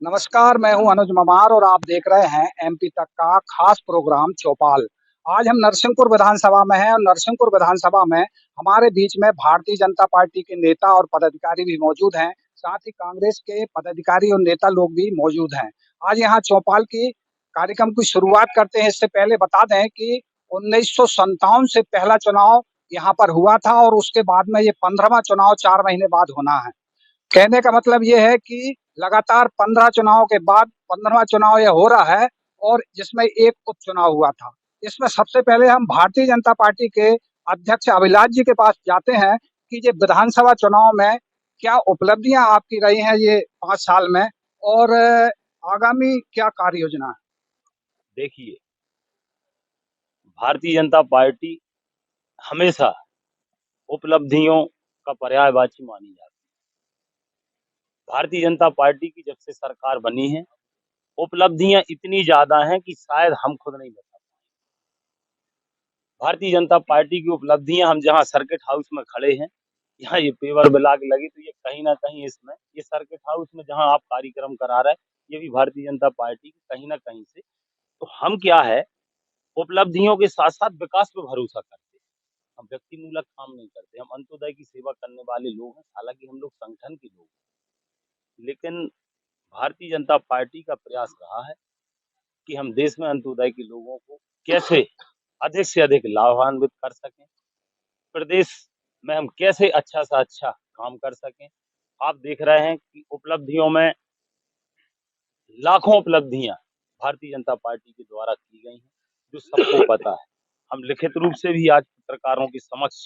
नमस्कार, मैं हूं अनुज ममार और आप देख रहे हैं एमपी तक का खास प्रोग्राम चौपाल। आज हम नरसिंहपुर विधानसभा में हैं और नरसिंहपुर विधानसभा में हमारे बीच में भारतीय जनता पार्टी के नेता और पदाधिकारी भी मौजूद हैं। साथ ही कांग्रेस के पदाधिकारी और नेता लोग भी मौजूद हैं। आज यहाँ चौपाल की कार्यक्रम की शुरुआत करते हैं। इससे पहले बता दें कि 1957 से पहला चुनाव यहाँ पर हुआ था और उसके बाद में ये 15वां चुनाव 4 महीने बाद होना है। कहने का मतलब ये है कि लगातार 15 चुनाव के बाद 15वां चुनाव ये हो रहा है और जिसमें एक उपचुनाव हुआ था। इसमें सबसे पहले हम भारतीय जनता पार्टी के अध्यक्ष अभिलाष जी के पास जाते हैं कि ये विधानसभा चुनाव में क्या उपलब्धियां आपकी रही हैं ये 5 साल में और आगामी क्या कार्य योजना है? देखिए, भारतीय जनता पार्टी हमेशा उपलब्धियों का पर्यायवाची मानी जाती है। भारतीय जनता पार्टी की जब से सरकार बनी है, उपलब्धियां इतनी ज्यादा हैं कि शायद हम खुद नहीं बता पाए। भारतीय जनता पार्टी की उपलब्धियां, हम जहां सर्किट हाउस में खड़े हैं, यहाँ ये पेवर ब्लॉक लगी, तो ये कहीं ना कहीं इसमें ये सर्किट हाउस में जहां आप कार्यक्रम करा रहे हैं, ये भी भारतीय जनता पार्टी की कहीं ना कहीं से। तो हम क्या है, उपलब्धियों के साथ साथ विकास पे भरोसा करते हैं। हम व्यक्तिमूलक काम नहीं करते, हम अंत्योदय की सेवा करने वाले लोग हैं। हालांकि हम लोग संगठन के लोग हैं, लेकिन भारतीय जनता पार्टी का प्रयास रहा है कि हम देश में अंत्योदय के लोगों को कैसे अधिक से अधिक लाभान्वित कर सकें, प्रदेश में हम कैसे अच्छा से अच्छा काम कर सकें। आप देख रहे हैं कि उपलब्धियों में लाखों उपलब्धियां भारतीय जनता पार्टी के द्वारा की गई हैं, जो सबको पता है। हम लिखित रूप से भी आज पत्रकारों के समक्ष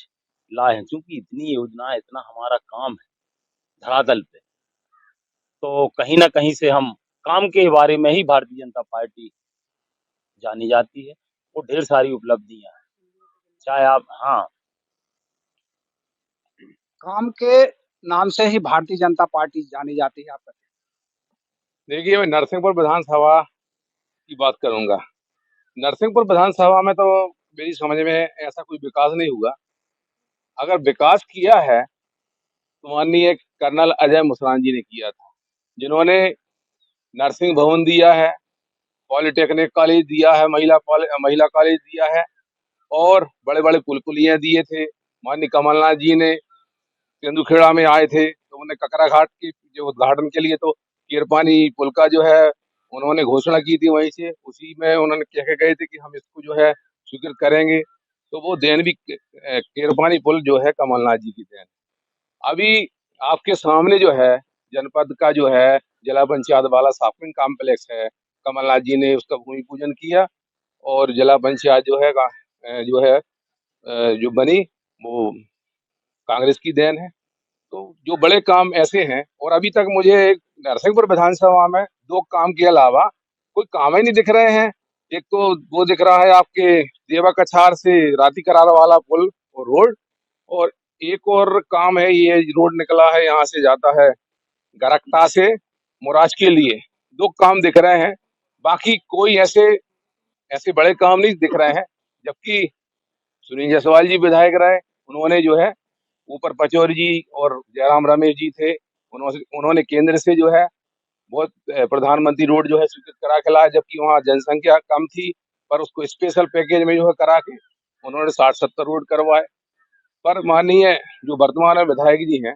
लाए हैं, क्योंकि इतनी योजनाएं, इतना हमारा काम है धरातल पे, तो कहीं ना कहीं से हम काम के बारे में ही भारतीय जनता पार्टी जानी जाती है। वो ढेर सारी उपलब्धियां हैं, चाहे आप, हाँ। काम के नाम से ही भारतीय जनता पार्टी जानी जाती है आपका? देखिए, मैं नरसिंहपुर विधानसभा की बात करूंगा। नरसिंहपुर विधानसभा में तो मेरी समझ में ऐसा कोई विकास नहीं हुआ। अगर विकास किया है तो माननीय कर्नल अजय मुसरान जी ने किया था, जिन्होंने नर्सिंग भवन दिया है, पॉलिटेक्निक कॉलेज दिया है, महिला कॉलेज दिया है और बड़े बड़े पुल पुलियां दिए थे। माननीय कमलनाथ जी ने तेंदुखेड़ा में आए थे तो उन्होंने ककरा घाट के जो उद्घाटन के लिए तो केरपानी पुल का जो है उन्होंने घोषणा की थी। वहीं से उसी में उन्होंने कह के गए थे कि हम इसको जो है स्वीकृत करेंगे। तो वो देन भी केरपानी पुल जो है कमलनाथ जी की देन। अभी आपके सामने जो है जनपद का जो है जिला पंचायत वाला शॉपिंग कॉम्प्लेक्स है, कमलनाथ जी ने उसका भूमि पूजन किया और जिला पंचायत जो बनी वो कांग्रेस की देन है। तो जो बड़े काम ऐसे हैं, और अभी तक मुझे नरसिंहपुर विधानसभा में दो काम के अलावा कोई काम ही नहीं दिख रहे हैं। एक तो वो दिख रहा है आपके देवा कछार से राती करार वाला पुल और रोड, और एक और काम है, ये रोड निकला है यहाँ से जाता है गरकता से मुराज के लिए। दो काम दिख रहे हैं, बाकी कोई ऐसे ऐसे बड़े काम नहीं दिख रहे हैं। जबकि सुनील जायसवाल जी विधायक रहे, उन्होंने जो है ऊपर पचौरी जी और जयराम रमेश जी थे, उन्होंने केंद्र से जो है बहुत प्रधानमंत्री रोड जो है स्वीकृत करा के लाया, जबकि वहाँ जनसंख्या कम थी, पर उसको स्पेशल पैकेज में जो है करा के उन्होंने 60-70 रोड करवाए। पर माननीय जो वर्तमान में विधायक जी हैं,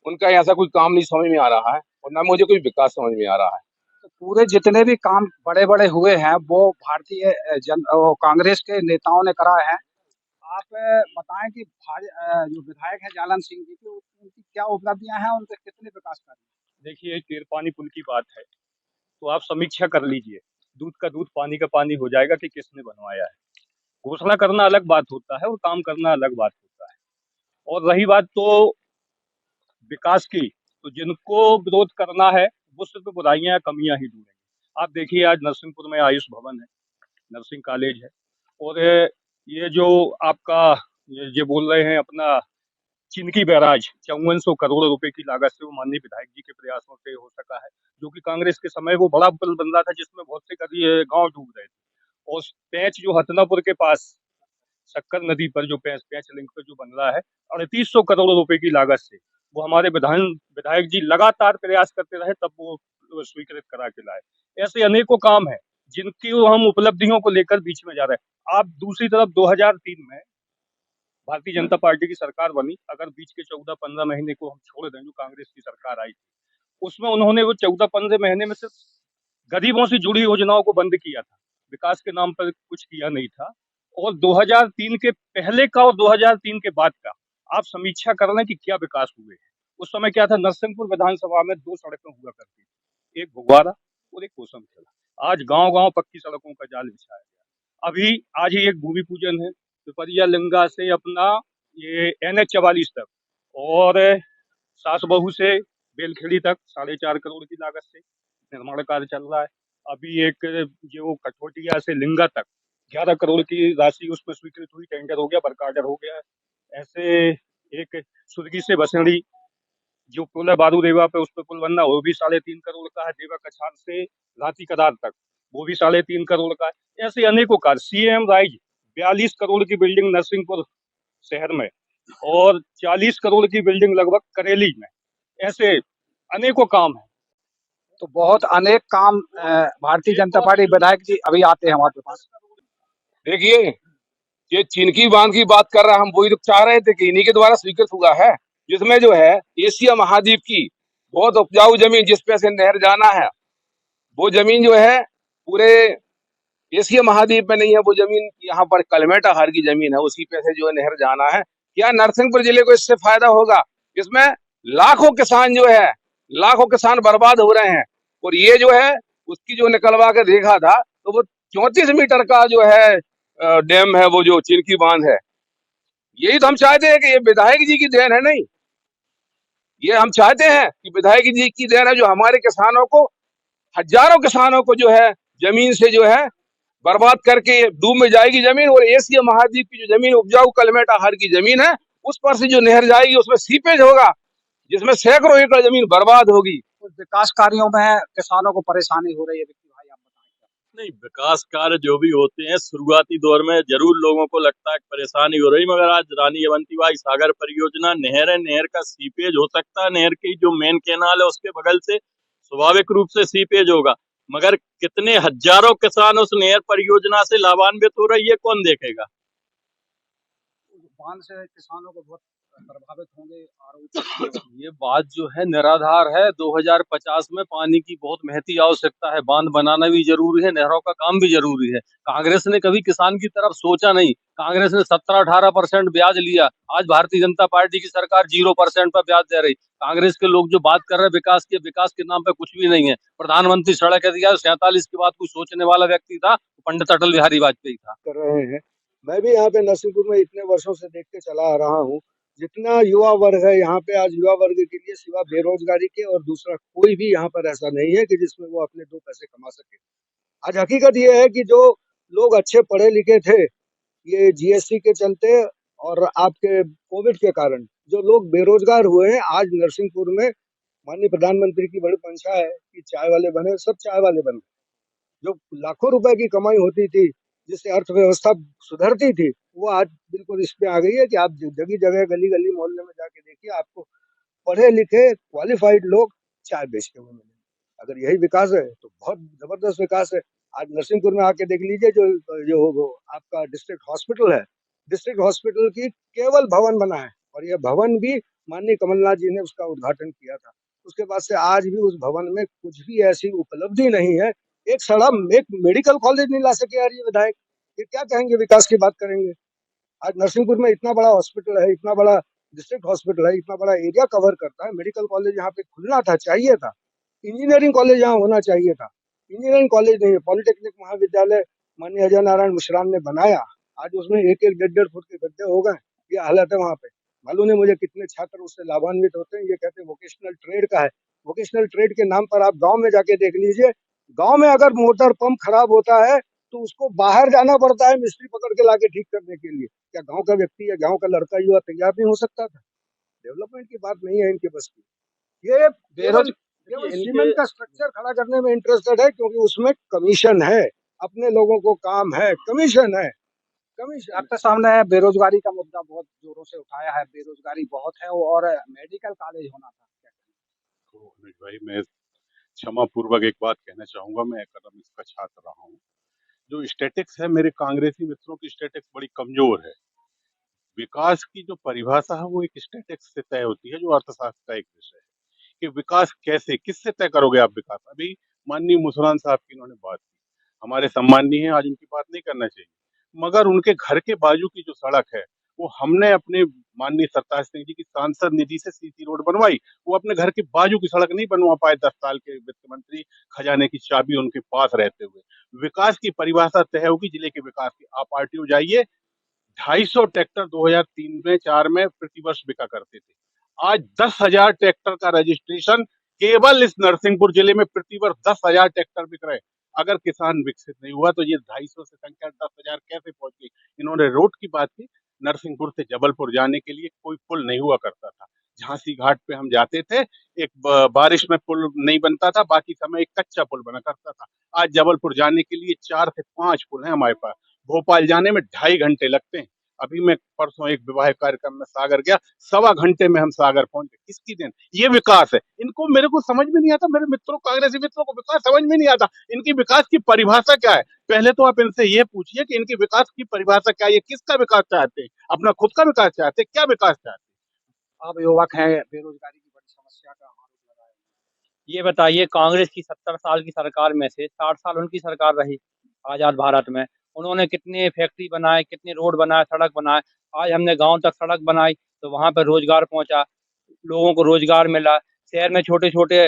उनका ऐसा कोई काम नहीं समझ में आ रहा है और ना मुझे कोई विकास समझ में आ रहा है। तो पूरे जितने भी काम बड़े-बड़े हुए हैं वो भारतीय वो कांग्रेस के नेताओं ने कराए हैं। आप बताएं कि जो विधायक हैं जालन सिंह जी की उनकी क्या उपलब्धियां हैं, उनके कितने विकास कार्य हैं? देखिए, केरपानी पुल की बात है तो आप समीक्षा कर लीजिए। दूध का दूध पानी का पानी हो जाएगा कि किसने बनवाया है। घोषणा करना अलग बात होता है और काम करना अलग बात होता है। और रही बात तो विकास की, तो जिनको विरोध करना है वो सिर्फ बुराइयां कमियां ही ढूंढेंगे। आप देखिए, आज नरसिंहपुर में आयुष भवन है, नर्सिंग कॉलेज है, और ये जो आपका ये बोल रहे हैं अपना चिनकी बैराज 5400 करोड़ रुपए की लागत से वो माननीय विधायक जी के प्रयासों से हो सका है, जो कि कांग्रेस के समय वो बड़ा पुल बन रहा था जिसमें बहुत से कभी गांव डूब रहे थे। और पेंच जो हथनापुर के पास शक्कर नदी पर जो पेंच पेंच लिंक पर जो बन रहा है 3800 करोड़ रुपए की लागत से, वो हमारे विधायक जी लगातार प्रयास करते रहे, तब वो स्वीकृत करा के लाए। ऐसे अनेकों काम है जिनकी हम उपलब्धियों को लेकर बीच में जा रहे हैं। आप दूसरी तरफ 2003 में भारतीय जनता पार्टी की सरकार बनी। अगर बीच के 14-15 महीने को हम छोड़ दें जो कांग्रेस की सरकार आई, उसमें उन्होंने वो 14-15 महीने में सिर्फ गरीबों से जुड़ी योजनाओं को बंद किया था, विकास के नाम पर कुछ किया नहीं था। और 2003 के पहले का और 2003 के बाद का आप समीक्षा कर लें कि क्या विकास हुए हैं। उस समय क्या था, नरसिंहपुर विधानसभा में 2 सड़कें हुआ करती थी, एक भुगवारा और एक कोसम खेड़ा। आज गांव-गांव पक्की सड़कों का जाल बिछाया गया। अभी आज ही एक भूमि पूजन है पिपरिया लिंगा से अपना ये NH 44 तक और सास बहू से बेलखेड़ी तक 4.5 करोड़ की लागत से निर्माण कार्य चल रहा है। अभी एक जो कठोटिया से लिंगा तक 11 करोड़ की राशि उसमें स्वीकृत हुई, टेंडर हो गया, वर्क ऑर्डर हो गया है। ऐसे एक सुरगी से बसड़ी जो पुल है बारूदेवा पे, उस पे पुल बनना, वो भी 3.5 करोड़ का है। देवा कछार से राती कदार तक वो भी 3.5 करोड़ का है। ऐसे अनेकों कार्य। CM राइज 42 करोड़ की बिल्डिंग नरसिंहपुर शहर में और 40 करोड़ की बिल्डिंग लगभग करेली में। ऐसे अनेकों काम है। तो बहुत अनेक काम भारतीय जनता पार्टी विधायक जी अभी आते हैं हमारे पास। देखिए, ये चिनकी बांध की बात कर रहा है, हम वही तो चाह रहे थे कि इन्हीं के द्वारा स्वीकृत हुआ है, जिसमें जो है एशिया महाद्वीप की बहुत उपजाऊ जमीन जिस पे से नहर जाना है, वो जमीन जो है पूरे एशिया महाद्वीप में नहीं है। वो जमीन यहाँ पर कलमेटा हार की जमीन है, उसी पे से जो है नहर जाना है। क्या नरसिंहपुर जिले को इससे फायदा होगा? इसमें लाखों किसान जो है, लाखों किसान बर्बाद हो रहे हैं। और ये जो है उसकी जो निकलवा के देखा था तो वो 34 मीटर का जो है डैम है, वो जो चिनकी बांध है। यही तो हम चाहते हैं कि ये विधायक जी की देन है। नहीं, ये हम चाहते हैं कि विधायक जी की देन है, जो हमारे किसानों को, हजारों किसानों को जो है जमीन से जो है बर्बाद करके डूब में जाएगी जमीन। और एशिया महाद्वीप की जो जमीन उपजाऊ कलमेटा हार की जमीन है, उस पर से जो नहर जाएगी उसमें सीपेज होगा, जिसमें सैकड़ों एकड़ जमीन बर्बाद होगी। कुछ विकास कार्यों में किसानों को परेशानी हो रही है, विक्की भाई आप बताएं। नहीं, विकास कार्य जो भी होते हैं शुरुआती दौर में जरूर लोगों को लगता है कि परेशानी हो रही, मगर आज रानी अवंतीबाई सागर परियोजना नहर है, नहर का सीपेज हो सकता है, नहर की जो मेन कैनाल है उसके बगल से स्वाभाविक रूप से सीपेज होगा, मगर कितने हजारों किसान उस नहर परियोजना से लाभान्वित हो रही है कौन देखेगा? बांध से किसानों को बहुत प्रभावित होंगे आरोप। ये बात जो है निराधार है। 2050 में पानी की बहुत महती आवश्यकता है, बांध बनाना भी जरूरी है, नहरों का काम भी जरूरी है। कांग्रेस ने कभी किसान की तरफ सोचा नहीं। कांग्रेस ने 17-18% ब्याज लिया। आज भारतीय जनता पार्टी की सरकार 0% पर ब्याज दे रही। कांग्रेस के लोग जो बात कर रहे हैं विकास के नाम पे कुछ भी नहीं है। प्रधानमंत्री सड़क दिया 47 के बाद कुछ सोचने वाला व्यक्ति था, पंडित अटल बिहारी वाजपेयी था। कर रहे हैं। मैं भी यहाँ पे नरसिंहपुर में इतने वर्षों से देखते चला आ रहा हूँ। जितना युवा वर्ग है यहाँ पे, आज युवा वर्ग के लिए सिवा बेरोजगारी के और दूसरा कोई भी यहाँ पर ऐसा नहीं है कि जिसमें वो अपने 2 पैसे कमा सके। आज हकीकत ये है कि जो लोग अच्छे पढ़े लिखे थे, ये GST के चलते और आपके कोविड के कारण जो लोग बेरोजगार हुए हैं, आज नरसिंहपुर में माननीय प्रधानमंत्री की बड़ी मंशा है कि चाय वाले बने, सब चाय वाले बने। जो लाखों रुपए की कमाई होती थी, जिससे अर्थव्यवस्था सुधरती थी, वो आज बिल्कुल इस पे आ गई है कि आप जगह जगह गली गली मोहल्ले में जाके देखिए, आपको पढ़े लिखे क्वालिफाइड लोग चाय बेचते हुए मिलेंगे। अगर यही विकास है तो बहुत जबरदस्त विकास है। आज नरसिंहपुर में आके देख लीजिए, जो जो आपका डिस्ट्रिक्ट हॉस्पिटल है, डिस्ट्रिक्ट हॉस्पिटल की केवल भवन बना है और यह भवन भी माननीय कमलनाथ जी ने उसका उद्घाटन किया था। उसके बाद से आज भी उस भवन में कुछ भी ऐसी उपलब्धि नहीं है। एक मेडिकल कॉलेज नहीं ला सके यार ये विधायक। ये क्या कहेंगे, विकास की बात करेंगे? आज नरसिंहपुर में इतना बड़ा हॉस्पिटल है, इतना बड़ा डिस्ट्रिक्ट हॉस्पिटल है, इतना बड़ा एरिया कवर करता है। मेडिकल कॉलेज यहाँ पे खुलना था, चाहिए था। इंजीनियरिंग कॉलेज यहाँ होना चाहिए था, इंजीनियरिंग कॉलेज नहीं है। पॉलिटेक्निक महाविद्यालय माननीय अजय नारायण मिश्रान ने बनाया, आज उसमें 1-1, 1.5 फुट के गड्ढे हो गए। ये हालत है वहाँ पे। मालूम नहीं मुझे कितने छात्र उससे लाभान्वित होते हैं। ये कहते हैं वोकेशनल ट्रेड का है। वोकेशनल ट्रेड के नाम पर आप गाँव में जाके देख लीजिए, गाँव में अगर मोटर पंप खराब होता है तो उसको बाहर जाना पड़ता है मिस्त्री पकड़ के लाके ठीक करने के लिए। क्या गांव का व्यक्ति या गांव का लड़का युवा तैयार नहीं हो सकता था? डेवलपमेंट की बात नहीं है इनके बस की। ये केवल सीमेंट का स्ट्रक्चर खड़ा करने में इंटरेस्टेड है, क्योंकि उसमें कमीशन है, अपने लोगों को काम है, कमीशन है। कमीशन आपके सामने बेरोजगारी का मुद्दा बहुत जोरों से उठाया है। बेरोजगारी बहुत है और मेडिकल कॉलेज होना था। भाई मैं क्षमा पूर्वक एक बात कहना चाहूंगा। मैं इकोनॉमिक्स का छात्र रहा हूँ। जो स्टैटिक्स है, मेरे कांग्रेसी मित्रों की स्टैटिक्स बड़ी कमजोर है। विकास की जो परिभाषा है वो एक स्टैटिक्स से तय होती है, जो अर्थशास्त्र का एक विषय है कि विकास कैसे, किससे तय करोगे आप विकास। अभी माननीय मुसरान साहब की इन्होंने बात की, हमारे सम्माननीय है, आज उनकी बात नहीं करना चाहिए, मगर उनके घर के बाजू की जो सड़क है वो हमने अपने माननीय सरताज सिंह जी की सांसद निधि से सीसी रोड बनवाई। वो अपने घर के बाजू की सड़क नहीं बनवा पाए, 10 साल के वित्त मंत्री, खजाने की चाबी उनके पास रहते हुए। विकास की परिभाषा तय होगी जिले के विकास की। आप आरटीओ जाइए, 250 ट्रैक्टर 2003 में 4 में प्रतिवर्ष बिका करते थे। आज 10,000 ट्रैक्टर का रजिस्ट्रेशन केवल इस नरसिंहपुर जिले में प्रतिवर्ष 10,000 ट्रैक्टर बिक रहे। अगर किसान विकसित नहीं हुआ तो ये 250 से संख्या 10,000 कैसे पहुंच गई। इन्होंने रोड की बात की। नरसिंहपुर से जबलपुर जाने के लिए कोई पुल नहीं हुआ करता था। झांसी घाट पे हम जाते थे, एक बारिश में पुल नहीं बनता था, बाकी समय एक कच्चा पुल बना करता था। आज जबलपुर जाने के लिए 4 से 5 पुल हैं हमारे पास। भोपाल जाने में 2.5 घंटे लगते हैं। अभी मैं परसों एक विवाह कार्यक्रम में सागर गया, 1.25 घंटे में हम सागर पहुंच गए। किसकी देन? ये विकास है। इनको, मेरे को समझ में नहीं आता, मेरे मित्रों, कांग्रेसी मित्रों को विकास समझ में नहीं आता। इनकी विकास की परिभाषा क्या है? पहले तो आप इनसे ये पूछिए कि इनकी विकास की परिभाषा क्या है, ये किसका विकास चाहते हैं? अपना खुद का विकास चाहते हैं? क्या विकास चाहते हैं? आप युवक हैं, बेरोजगारी की बड़ी समस्या का आरोप लगा रहे हैं। ये बताइए, कांग्रेस की 70 साल की सरकार में से 60 साल उनकी सरकार रही आजाद भारत में। उन्होंने कितने फैक्ट्री बनाए, कितने रोड बनाए, सड़क बनाए। आज हमने गांव तक सड़क बनाई तो वहां पर रोजगार पहुंचा, लोगों को रोजगार मिला। शहर में छोटे छोटे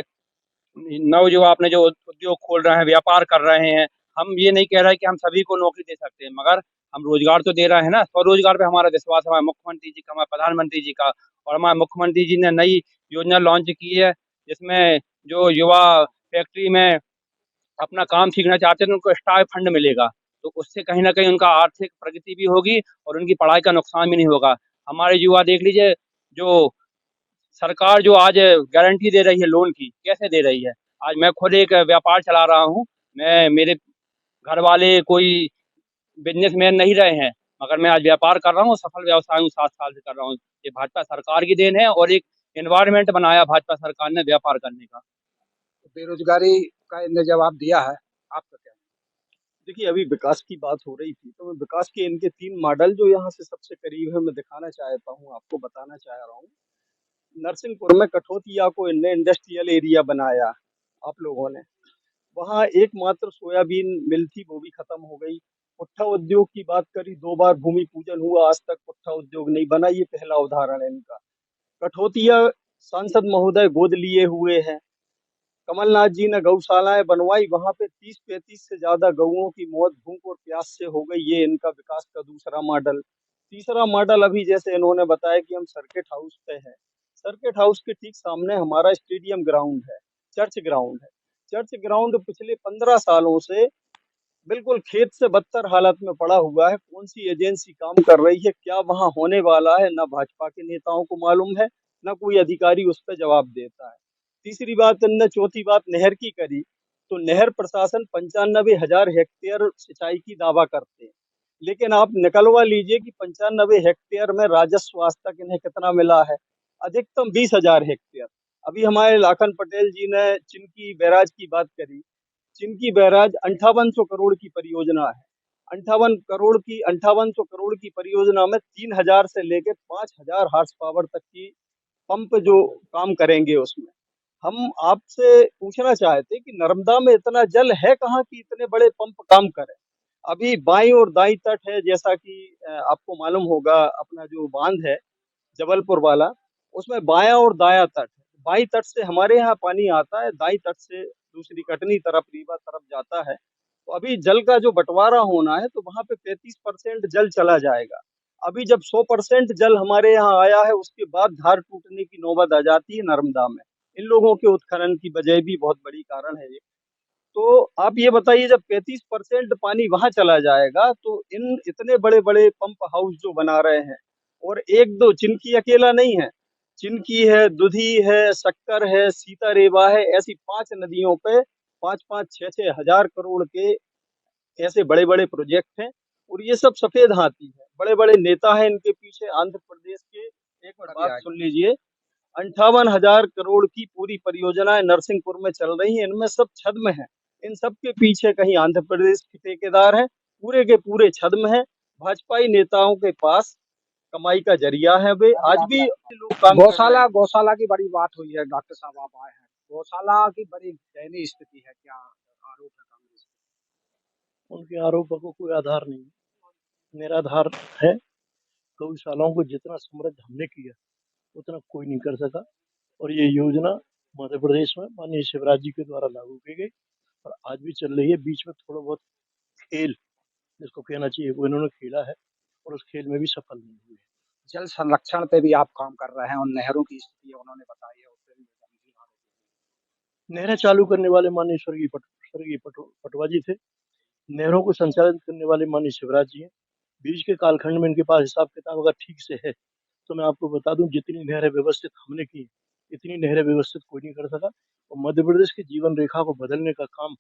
नौजवान अपने जो उद्योग खोल रहे हैं, व्यापार कर रहे हैं। हम ये नहीं कह रहे कि हम सभी को नौकरी दे सकते हैं, मगर हम रोजगार तो दे रहे हैं ना। स्वरोजगार पे हमारा विश्वास है, हमारे मुख्यमंत्री जी का, हमारे प्रधानमंत्री जी का। और हमारे मुख्यमंत्री जी ने नई योजना लॉन्च की है, जिसमें जो युवा फैक्ट्री में अपना काम सीखना चाहते हैं तो उनको स्टाइपेंड फंड मिलेगा। तो उससे कहीं ना कहीं उनका आर्थिक प्रगति भी होगी और उनकी पढ़ाई का नुकसान भी नहीं होगा। हमारे युवा देख लीजिए, जो सरकार जो आज गारंटी दे रही है लोन की, कैसे दे रही है। आज मैं खुद एक व्यापार चला रहा हूँ। मेरे घर वाले कोई बिजनेसमैन नहीं रहे हैं, मगर मैं आज व्यापार कर रहा हूँ, सफल व्यवसाय हूँ, 7 साल से कर रहा हूँ। ये भाजपा सरकार की देन है और एक एनवायरनमेंट बनाया भाजपा सरकार ने व्यापार करने का। तो बेरोजगारी का इनने जवाब दिया है, आपका क्या? देखिए, अभी विकास की बात हो रही थी तो मैं विकास के इनके 3 मॉडल जो यहाँ से सबसे करीब है मैं दिखाना चाहता हूँ, आपको बताना चाह रहा हूँ। नरसिंहपुर में कठोतिया को इनने इंडस्ट्रियल एरिया बनाया आप लोगों ने। वहाँ एकमात्र सोयाबीन मिल थी, वो भी खत्म हो गई। पुट्ठा उद्योग की बात करी, 2 बार भूमि पूजन हुआ, आज तक पुट्ठा उद्योग नहीं बना। ये पहला उदाहरण है इनका। कठोतिया सांसद महोदय गोद लिए हुए हैं। कमलनाथ जी ने गौशालाएं बनवाई, वहां पे 30-35 से ज्यादा गऊओं की मौत भूख और प्यास से हो गई। ये इनका विकास का दूसरा मॉडल। तीसरा मॉडल, अभी जैसे इन्होंने बताया कि हम सर्किट हाउस पे हैं, सर्किट हाउस के ठीक सामने हमारा स्टेडियम ग्राउंड है, चर्च ग्राउंड है। चर्च ग्राउंड पिछले 15 सालों से बिल्कुल खेत से बदतर हालत में पड़ा हुआ है। कौन सी एजेंसी काम कर रही है, क्या वहां होने वाला है, ना भाजपा के नेताओं को मालूम है, ना कोई अधिकारी उस पर जवाब देता है। तीसरी बात इनने, चौथी बात नहर की करी, तो नहर प्रशासन 95,000 हेक्टेयर सिंचाई की दावा करते हैं, लेकिन आप निकलवा लीजिए कि 95 हेक्टेयर में राजस्व आज तक इन्हें कितना मिला है। अधिकतम 20,000 हेक्टेयर। अभी हमारे लाखन पटेल जी ने चिनकी बैराज की बात करी। चिनकी बैराज 5800 करोड़ की परियोजना है। 5800 करोड़ की परियोजना में 3,000 से लेकर 5,000 हार्स पावर तक की पंप जो काम करेंगे उसमें। हम आपसे पूछना चाहते कि नर्मदा में इतना जल है कहाँ कि इतने बड़े पंप काम करें। अभी बाईं और दाईं तट है, जैसा कि आपको मालूम होगा, अपना जो बांध है जबलपुर वाला, उसमें बायां और दायां तट है। बाईं तट से हमारे यहाँ पानी आता है, दाईं तट से दूसरी कटनी तरफ, रीवा तरफ जाता है। तो अभी जल का जो बंटवारा होना है तो वहां पे 35% जल चला जाएगा। अभी जब 100% जल हमारे यहाँ आया है, उसके बाद धार टूटने की नौबत आ जाती है नर्मदा में। इन लोगों के उत्खनन की वजह भी बहुत बड़ी कारण है ये। तो आप ये बताइए, जब 35% पानी वहां चला जाएगा तो इन इतने बड़े बड़े पंप हाउस जो बना रहे हैं, और एक दो, चिनकी अकेला नहीं है, चिनकी है, दुधी है, शक्कर है, सीतारेवा है, ऐसी 5 नदियों पे 5-5, 6-6 हजार करोड़ के ऐसे बड़े बड़े प्रोजेक्ट हैं। और ये सब सफेद हाथी है, बड़े बड़े नेता हैं इनके पीछे, आंध्र प्रदेश के। एक मिनट बात सुन लीजिए। 58,000 करोड़ की पूरी परियोजनाएं नरसिंहपुर में चल रही हैं, इनमें सब छद्म हैं। इन सब के पीछे कहीं आंध्र प्रदेश के ठेकेदार हैं, पूरे के पूरे छद्म हैं। भाजपाई नेताओं के पास कमाई का जरिया है, वे आज भी लोग काम कर रहे गौशाला हैं। गौशाला की बड़ी बात हुई है, डॉक्टर साहब आप आए हैं। गौशाला की बड़ी दयनीय स्थिति है, क्या आरोप है कांग्रेस पे? उनके आरोपों को कोई आधार नहीं, निराधार है। गौशालाओं को जितना समृद्ध हमने किया उतना कोई नहीं कर सका, और ये योजना मध्य प्रदेश में माननीय शिवराज जी के द्वारा लागू की गई और आज भी चल रही है। बीच में थोड़ा बहुत खेल जिसको कहना चाहिए वो इन्होंने खेला है और उस खेल में भी सफल नहीं हुए। जल संरक्षण पे भी आप काम कर रहे हैं और नहरों की स्थिति उन्होंने बताई है, उस पे भी गंभीर आरोप है। नहरें चालू करने वाले माननीय स्वर्गीय पटवा जी थे। नहरों को संचालित करने वाले माननीय शिवराज जी हैं। बीच के कालखंड में इनके पास हिसाब किताब अगर ठीक से है तो मैं आपको बता दूं, जितनी नहरें व्यवस्थित हमने की इतनी नहरें व्यवस्थित कोई नहीं कर सका। और मध्य प्रदेश की जीवन रेखा को बदलने का काम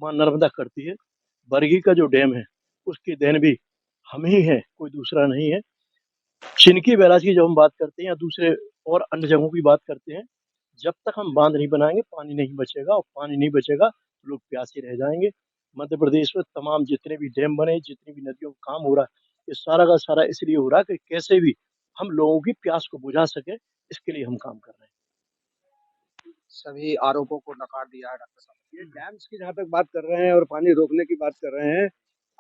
मां नर्मदा करती है। बरगी का जो डैम है उसकी देन भी हम ही है, कोई दूसरा नहीं है। चिनकी बैराज की जब हम बात करते हैं या दूसरे और अन्य जगहों की बात करते हैं, जब तक हम बांध नहीं बनाएंगे पानी नहीं बचेगा, और पानी नहीं बचेगा तो लोग प्यासे रह जाएंगे। मध्य प्रदेश में तमाम जितने भी डैम बने, जितनी भी नदियों का काम हो रहा है, ये सारा का सारा इसलिए हो रहा है कि कैसे भी हम लोगों की प्यास को बुझा सके, इसके लिए हम काम कर रहे हैं। सभी आरोपों को नकार दिया है डॉक्टर साहब। ये डैम्स की जहाँ तक बात कर रहे हैं और पानी रोकने की बात कर रहे हैं,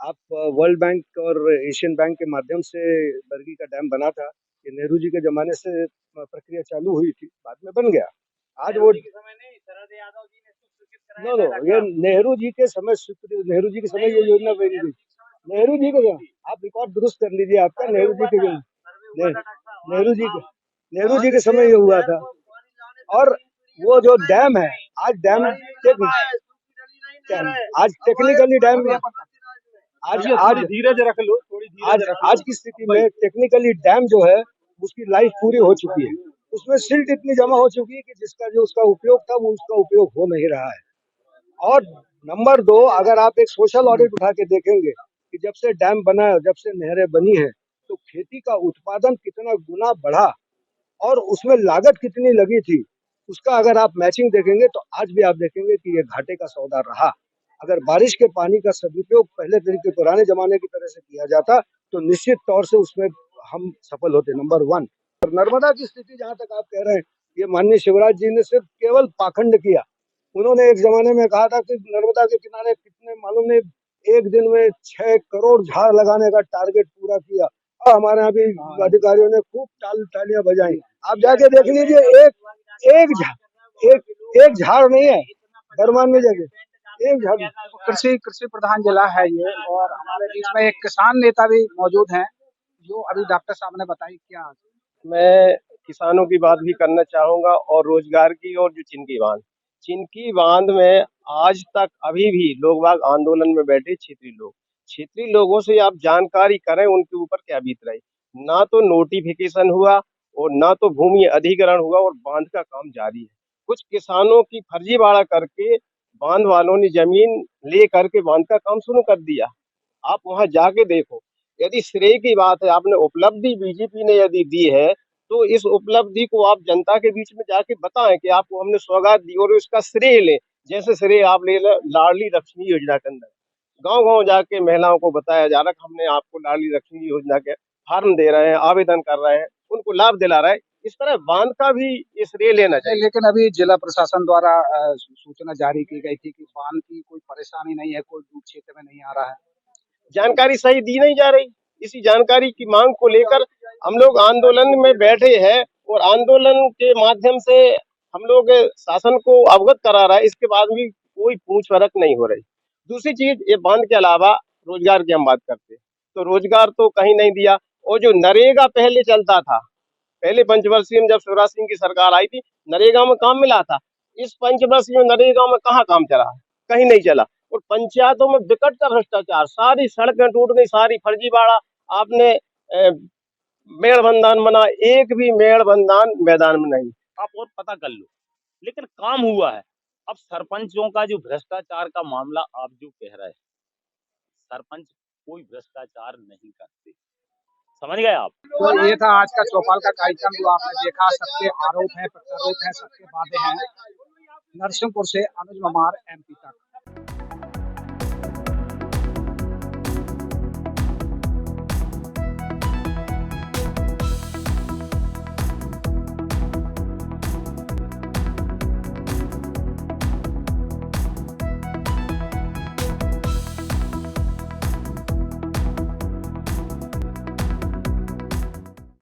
आप वर्ल्ड बैंक और एशियन बैंक के माध्यम से बरगी का डैम बना था। ये नेहरू जी के जमाने से प्रक्रिया चालू हुई थी, बाद में बन गया। आज वो नो नो ये नेहरू जी के समय नेहरू जी के समय ये योजना बनी थी। नेहरू जी के आप रिकॉर्ड दुरुस्त कर लीजिए आपका। नेहरू जी के नेहरू जी के समय ये हुआ था। और वो जो डैम है, आज डैम आज टेक्निकली डैम आज धीरज रख लो, थोड़ी धीरज रख लो। आज की स्थिति में टेक्निकली डैम जो है उसकी लाइफ पूरी हो चुकी है। उसमें सिल्ट इतनी जमा हो चुकी है कि जिसका जो उसका उपयोग था वो उसका उपयोग हो नहीं रहा है। और नंबर 2, अगर आप एक सोशल ऑडिट उठा के देखेंगे कि जब से डैम बना है, जब से नहरें बनी है, तो खेती का उत्पादन कितना गुना बढ़ा और उसमें लागत कितनी लगी थी, उसका अगर आप मैचिंग देखेंगे तो आज भी आप देखेंगे कि ये घाटे का सौदा रहा। अगर बारिश के पानी का सदुपयोग पहले तरीके पुराने जमाने की तरह से किया जाता तो निश्चित तौर से उसमें हम सफल होते। नंबर 1। और नर्मदा की स्थिति जहाँ तक आप कह रहे हैं, ये माननीय शिवराज जी ने सिर्फ केवल पाखंड किया। उन्होंने एक जमाने में कहा था कि नर्मदा के किनारे कितने मालूम नहीं, एक दिन में 6 करोड़ झाड़ लगाने का टारगेट पूरा किया। और हमारे यहाँ भी अधिकारियों ने खूब तालियां बजाई। आप जाके देख लीजिए, एक झाड़ नहीं है बरमान में जाके, एक झाड़। कृषि प्रधान जिला है ये, और हमारे बीच में एक किसान नेता भी मौजूद हैं, जो अभी डॉक्टर साहब ने बताई। क्या मैं किसानों की बात भी करना चाहूंगा और रोजगार की, और जो चिनकी बांध में आज तक अभी भी लोग बाग आंदोलन में बैठे। क्षेत्रीय लोगों से आप जानकारी करें उनके ऊपर क्या बीत रही। ना तो नोटिफिकेशन हुआ और ना तो भूमि अधिग्रहण हुआ और बांध का काम जारी है। कुछ किसानों की फर्जीवाड़ा करके बांध वालों ने जमीन ले करके बांध का काम शुरू कर दिया। आप वहां जाके देखो। यदि श्रेय की बात है, आपने उपलब्धि बीजेपी ने यदि दी है तो इस उपलब्धि को आप जनता के बीच में जाके बताएं कि आपको हमने सौगात दी, और उसका श्रेय लें। जैसे श्रेय आप ले लाडली लक्ष्मी योजना के अंदर गांव गांव जाके महिलाओं को बताया जा रहा है कि हमने आपको लाडली लक्ष्मी योजना के फॉर्म दे रहे हैं, आवेदन कर रहे हैं, उनको लाभ दिला रहे हैं। इस तरह बांध का भी ये श्रेय लेना चाहिए। लेकिन अभी जिला प्रशासन द्वारा सूचना जारी की गई थी कि बांध की कोई परेशानी नहीं है, कोई डूब क्षेत्र में नहीं आ रहा है। जानकारी सही दी नहीं जा रही। इसी जानकारी की मांग को लेकर हम लोग आंदोलन में बैठे हैं और आंदोलन के माध्यम से हम लोग शासन को अवगत करा रहा है। इसके बाद भी कोई पूछ परख नहीं हो रही। दूसरी चीज, ये बांध के अलावा रोजगार की हम बात करते हैं तो रोजगार तो कहीं नहीं दिया। और जो नरेगा पहले चलता था, पहले पंचवर्षीय में जब शिवराज सिंह की सरकार आई थी, नरेगा में काम मिला था। इस पंचवर्षीय में नरेगा में कहाँ काम चला है? कहीं नहीं चला। और पंचायतों में विकट का भ्रष्टाचार, सारी सड़कें टूट गई, सारी फर्जीवाड़ा। आपने मेड़ बंधान बना, एक भी मेड़ बंधान मैदान में नहीं। आप और पता कर लो, लेकिन काम हुआ है। अब सरपंचों का जो भ्रष्टाचार का मामला आप जो कह रहे हैं, सरपंच कोई भ्रष्टाचार नहीं करते। समझ गए आप। तो ये था आज का चौपाल का कार्यक्रम जो आपने देखा। सबके आरोप हैं, प्रत्यारोप हैं, सबके वादे हैं। नरसिंहपुर से अनुज ममार, MP तक।